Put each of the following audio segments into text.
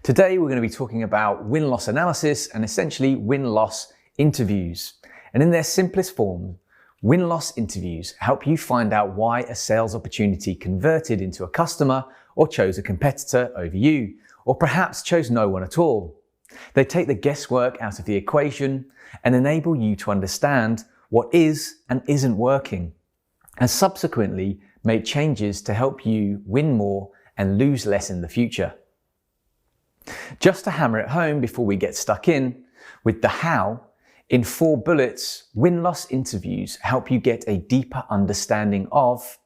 Today we're going to be talking about win-loss analysis and essentially win-loss interviews. And in their simplest form, win-loss interviews help you find out why a sales opportunity converted into a customer or chose a competitor over you, or perhaps chose no one at all. They take the guesswork out of the equation and enable you to understand what is and isn't working, and subsequently make changes to help you win more and lose less in the future. Just to hammer it home before we get stuck in, with the how, in 4 bullets, win-loss interviews help you get a deeper understanding of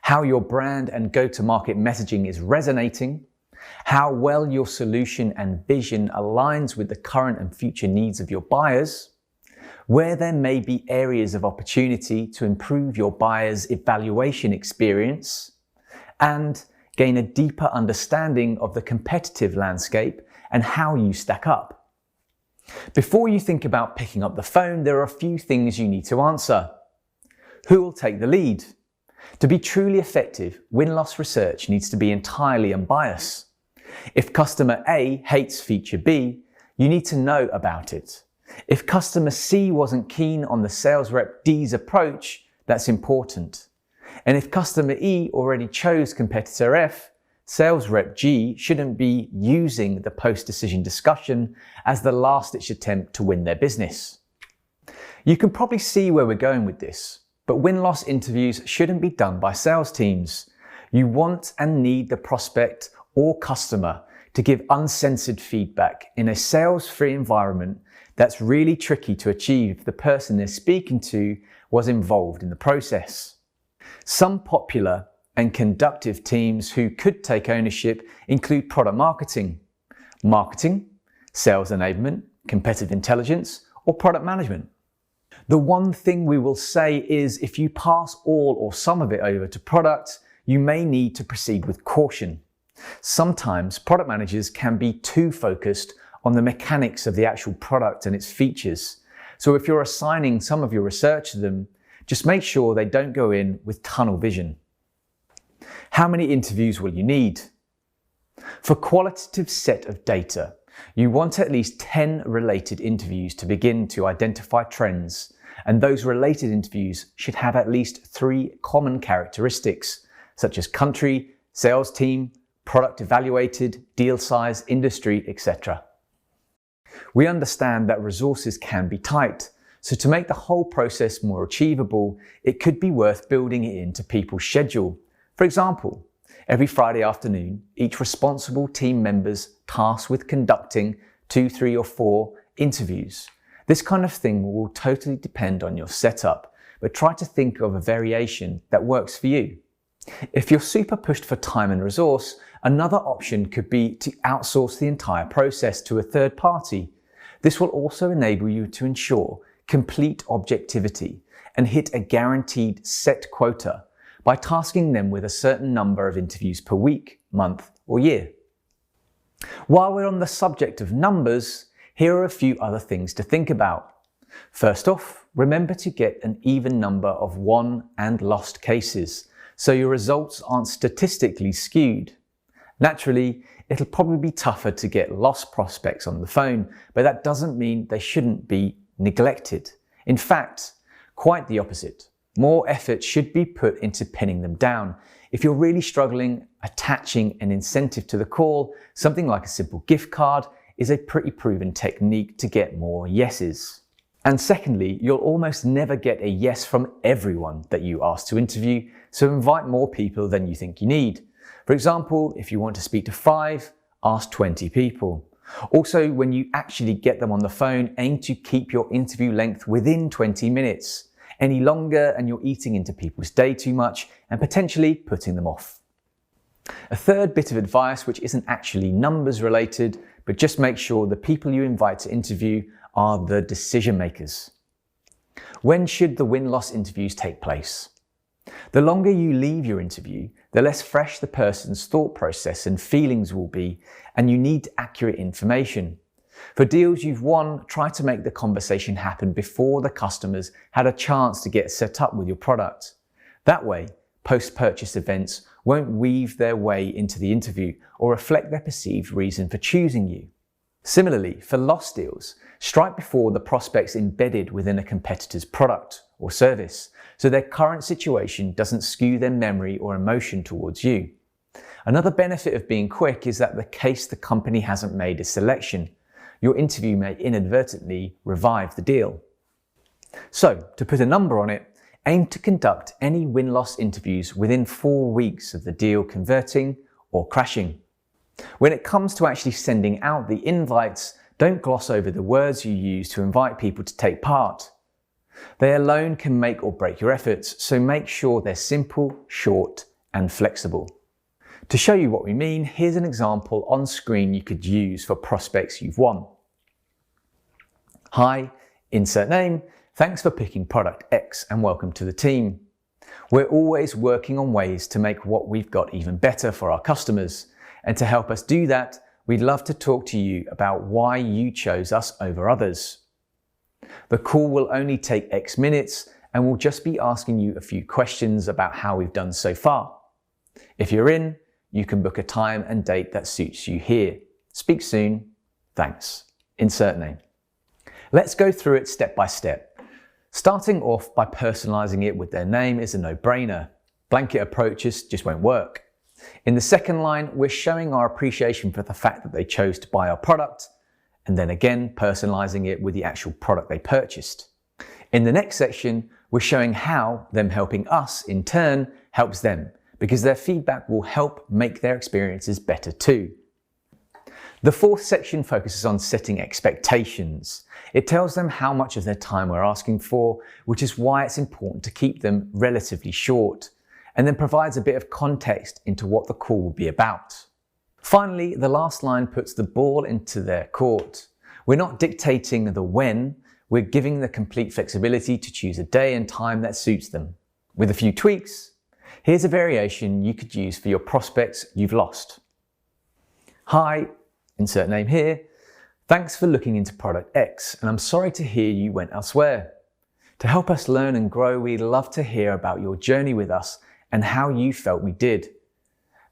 how your brand and go-to-market messaging is resonating, how well your solution and vision aligns with the current and future needs of your buyers, where there may be areas of opportunity to improve your buyers' evaluation experience, and gain a deeper understanding of the competitive landscape and how you stack up. Before you think about picking up the phone, there are a few things you need to answer. Who will take the lead? To be truly effective, win-loss research needs to be entirely unbiased. If customer A hates feature B, you need to know about it. If customer C wasn't keen on the sales rep D's approach, that's important. And if customer E already chose competitor F, sales rep G shouldn't be using the post-decision discussion as the last-ditch attempt to win their business. You can probably see where we're going with this, but win-loss interviews shouldn't be done by sales teams. You want and need the prospect or customer to give uncensored feedback in a sales-free environment that's really tricky to achieve if the person they're speaking to was involved in the process. Some popular and conductive teams who could take ownership include product marketing, sales enablement, competitive intelligence, or product management. The one thing we will say is if you pass all or some of it over to product, you may need to proceed with caution. Sometimes product managers can be too focused on the mechanics of the actual product and its features. So if you're assigning some of your research to them, just make sure they don't go in with tunnel vision. How many interviews will you need? For a qualitative set of data, you want at least 10 related interviews to begin to identify trends, and those related interviews should have at least 3 common characteristics, such as country, sales team, product evaluated, deal size, industry, etc. We understand that resources can be tight, so to make the whole process more achievable, it could be worth building it into people's schedule. For example, every Friday afternoon, each responsible team member's tasked with conducting 2, 3, or 4 interviews. This kind of thing will totally depend on your setup, but try to think of a variation that works for you. If you're super pushed for time and resource, another option could be to outsource the entire process to a third party. This will also enable you to ensure complete objectivity and hit a guaranteed set quota by tasking them with a certain number of interviews per week, month, or year. While we're on the subject of numbers, here are a few other things to think about. First off, remember to get an even number of won and lost cases, so your results aren't statistically skewed. Naturally, it'll probably be tougher to get lost prospects on the phone, but that doesn't mean they shouldn't be neglected. In fact, quite the opposite. More effort should be put into pinning them down. If you're really struggling, attaching an incentive to the call, something like a simple gift card is a pretty proven technique to get more yeses. And secondly, you'll almost never get a yes from everyone that you ask to interview, so invite more people than you think you need. For example, if you want to speak to 5, ask 20 people. Also, when you actually get them on the phone, aim to keep your interview length within 20 minutes. Any longer and you're eating into people's day too much and potentially putting them off. A third bit of advice, which isn't actually numbers related, but just make sure the people you invite to interview are the decision makers. When should the win-loss interviews take place? The longer you leave your interview, the less fresh the person's thought process and feelings will be, and you need accurate information. For deals you've won, try to make the conversation happen before the customers had a chance to get set up with your product. That way, post-purchase events won't weave their way into the interview or reflect their perceived reason for choosing you. Similarly, for lost deals, strike before the prospect's embedded within a competitor's product or service, so their current situation doesn't skew their memory or emotion towards you. Another benefit of being quick is that in case the company hasn't made a selection, your interview may inadvertently revive the deal. So, to put a number on it, aim to conduct any win-loss interviews within 4 weeks of the deal converting or crashing. When it comes to actually sending out the invites, don't gloss over the words you use to invite people to take part. They alone can make or break your efforts, so make sure they're simple, short, and flexible. To show you what we mean, here's an example on screen you could use for prospects you've won. Hi, insert name, thanks for picking product X and welcome to the team. We're always working on ways to make what we've got even better for our customers. And to help us do that, we'd love to talk to you about why you chose us over others. The call will only take X minutes and we'll just be asking you a few questions about how we've done so far. If you're in, you can book a time and date that suits you here. Speak soon. Thanks. Insert name. Let's go through it step by step. Starting off by personalizing it with their name is a no-brainer. Blanket approaches just won't work. In the second line, we're showing our appreciation for the fact that they chose to buy our product, and then again personalizing it with the actual product they purchased. In the next section, we're showing how them helping us in turn helps them, because their feedback will help make their experiences better too. The fourth section focuses on setting expectations. It tells them how much of their time we're asking for, which is why it's important to keep them relatively short, and then provides a bit of context into what the call will be about. Finally, the last line puts the ball into their court. We're not dictating the when, we're giving the complete flexibility to choose a day and time that suits them. With a few tweaks, here's a variation you could use for your prospects you've lost. Hi, insert name here. Thanks for looking into product X, and I'm sorry to hear you went elsewhere. To help us learn and grow, we'd love to hear about your journey with us and how you felt we did.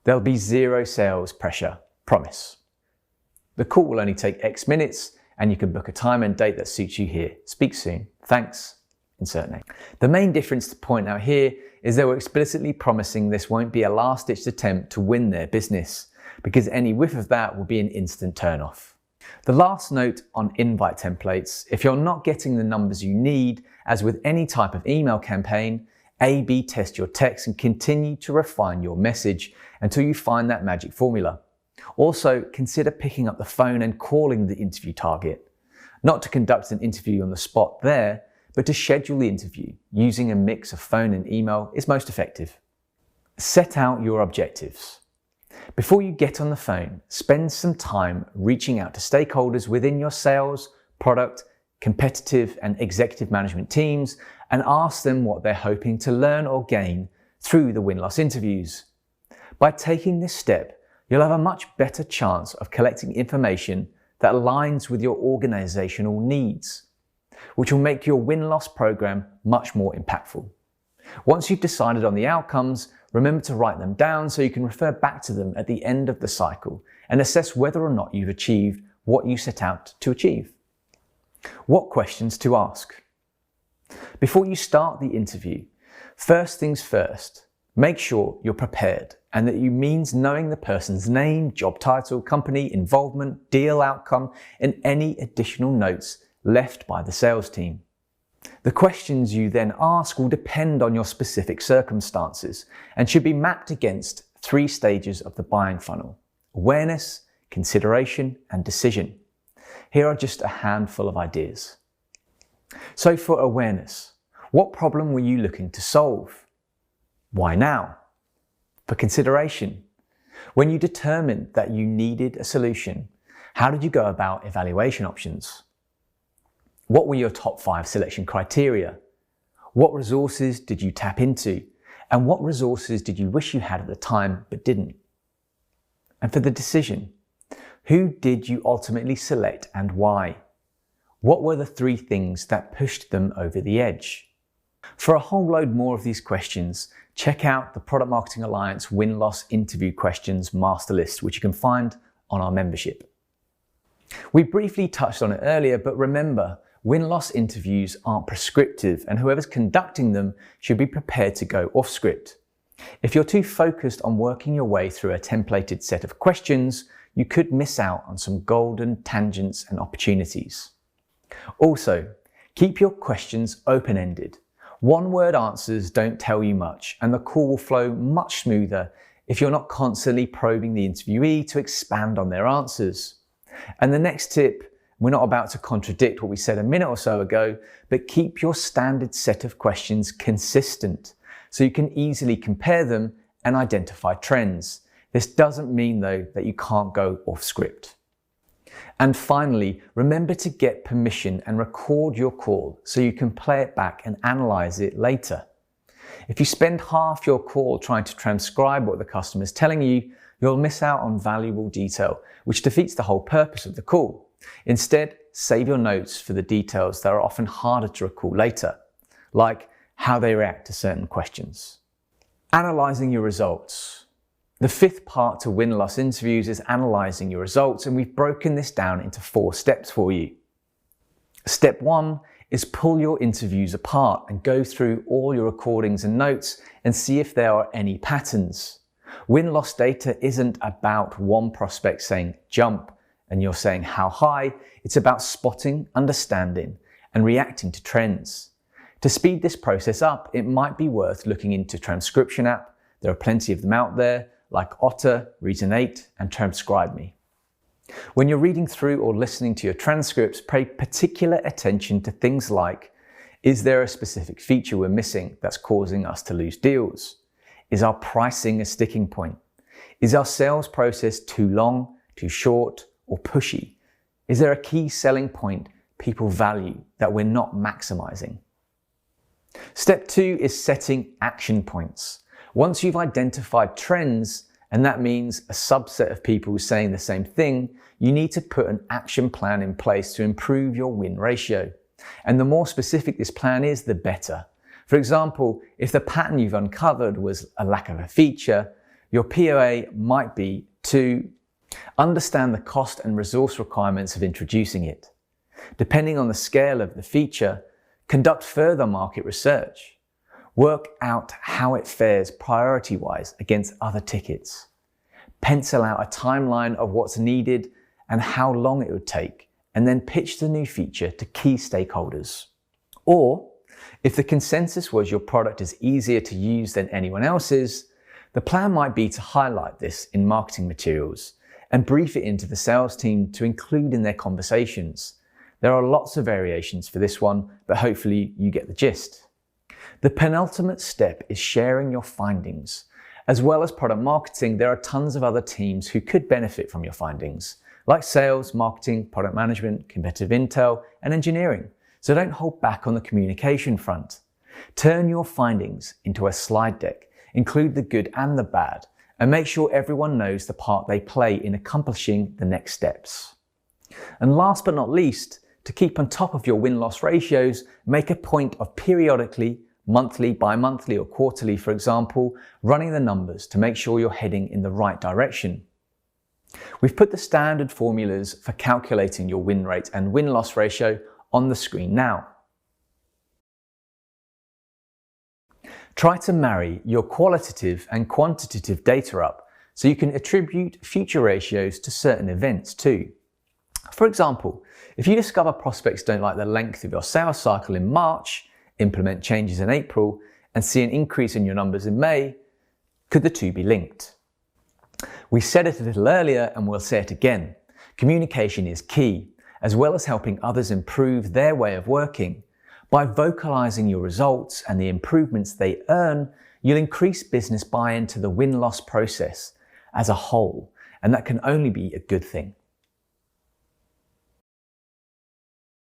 There'll be zero sales pressure, promise. The call will only take X minutes, and you can book a time and date that suits you here. Speak soon. Thanks. Insert name. The main difference to point out here is that we're explicitly promising this won't be a last-ditch attempt to win their business, because any whiff of that will be an instant turn-off. The last note on invite templates: if you're not getting the numbers you need, as with any type of email campaign, A/B test your text and continue to refine your message until you find that magic formula. Also, consider picking up the phone and calling the interview target. Not to conduct an interview on the spot there, but to schedule the interview using a mix of phone and email is most effective. Set out your objectives. Before you get on the phone, spend some time reaching out to stakeholders within your sales, product, competitive and executive management teams and ask them what they're hoping to learn or gain through the win-loss interviews. By taking this step, you'll have a much better chance of collecting information that aligns with your organizational needs, which will make your win-loss program much more impactful. Once you've decided on the outcomes, remember to write them down so you can refer back to them at the end of the cycle and assess whether or not you've achieved what you set out to achieve. What questions to ask? Before you start the interview, first things first, make sure you're prepared and that you means knowing the person's name, job title, company, involvement, deal outcome, and any additional notes left by the sales team. The questions you then ask will depend on your specific circumstances and should be mapped against 3 stages of the buying funnel: awareness, consideration, and decision. Here are just a handful of ideas. So for awareness, what problem were you looking to solve? Why now? For consideration, when you determined that you needed a solution, how did you go about evaluation options? What were your top 5 selection criteria? What resources did you tap into? And what resources did you wish you had at the time but didn't? And for the decision, who did you ultimately select and why? What were the 3 things that pushed them over the edge? For a whole load more of these questions, check out the Product Marketing Alliance Win-Loss Interview Questions Master List, which you can find on our membership. We briefly touched on it earlier, but remember, win-loss interviews aren't prescriptive, and whoever's conducting them should be prepared to go off script. If you're too focused on working your way through a templated set of questions, you could miss out on some golden tangents and opportunities. Also, keep your questions open-ended. One-word answers don't tell you much, and the call will flow much smoother if you're not constantly probing the interviewee to expand on their answers. And the next tip, we're not about to contradict what we said a minute or so ago, but keep your standard set of questions consistent so you can easily compare them and identify trends. This doesn't mean, though, that you can't go off script. And finally, remember to get permission and record your call so you can play it back and analyze it later. If you spend half your call trying to transcribe what the customer is telling you, you'll miss out on valuable detail, which defeats the whole purpose of the call. Instead, save your notes for the details that are often harder to recall later, like how they react to certain questions. Analyzing your results. The fifth part to win-loss interviews is analyzing your results, and we've broken this down into 4 steps for you. Step 1 is pull your interviews apart and go through all your recordings and notes and see if there are any patterns. Win-loss data isn't about one prospect saying jump and you're saying how high. It's about spotting, understanding, and reacting to trends. To speed this process up, it might be worth looking into transcription app. There are plenty of them out there, like Otter, Reason8, and TranscribeMe. When you're reading through or listening to your transcripts, pay particular attention to things like, is there a specific feature we're missing that's causing us to lose deals? Is our pricing a sticking point? Is our sales process too long, too short, or pushy? Is there a key selling point people value that we're not maximizing? Step 2 is setting action points. Once you've identified trends, and that means a subset of people saying the same thing, you need to put an action plan in place to improve your win ratio. And the more specific this plan is, the better. For example, if the pattern you've uncovered was a lack of a feature, your POA might be to understand the cost and resource requirements of introducing it. Depending on the scale of the feature, conduct further market research. Work out how it fares priority-wise against other tickets. Pencil out a timeline of what's needed and how long it would take, and then pitch the new feature to key stakeholders. Or, if the consensus was your product is easier to use than anyone else's, the plan might be to highlight this in marketing materials and brief it into the sales team to include in their conversations. There are lots of variations for this one, but hopefully you get the gist. The penultimate step is sharing your findings. As well as product marketing, there are tons of other teams who could benefit from your findings, like sales, marketing, product management, competitive intel, and engineering. So don't hold back on the communication front. Turn your findings into a slide deck, include the good and the bad, and make sure everyone knows the part they play in accomplishing the next steps. And last but not least, to keep on top of your win-loss ratios, make a point of periodically, monthly, bi-monthly, or quarterly, for example, running the numbers to make sure you're heading in the right direction. We've put the standard formulas for calculating your win rate and win-loss ratio on the screen now. Try to marry your qualitative and quantitative data up so you can attribute future ratios to certain events too. For example, if you discover prospects don't like the length of your sales cycle in March, implement changes in April, and see an increase in your numbers in May, could the two be linked? We said it a little earlier and we'll say it again. Communication is key, as well as helping others improve their way of working. By vocalizing your results and the improvements they earn, you'll increase business buy-in to the win-loss process as a whole, and that can only be a good thing.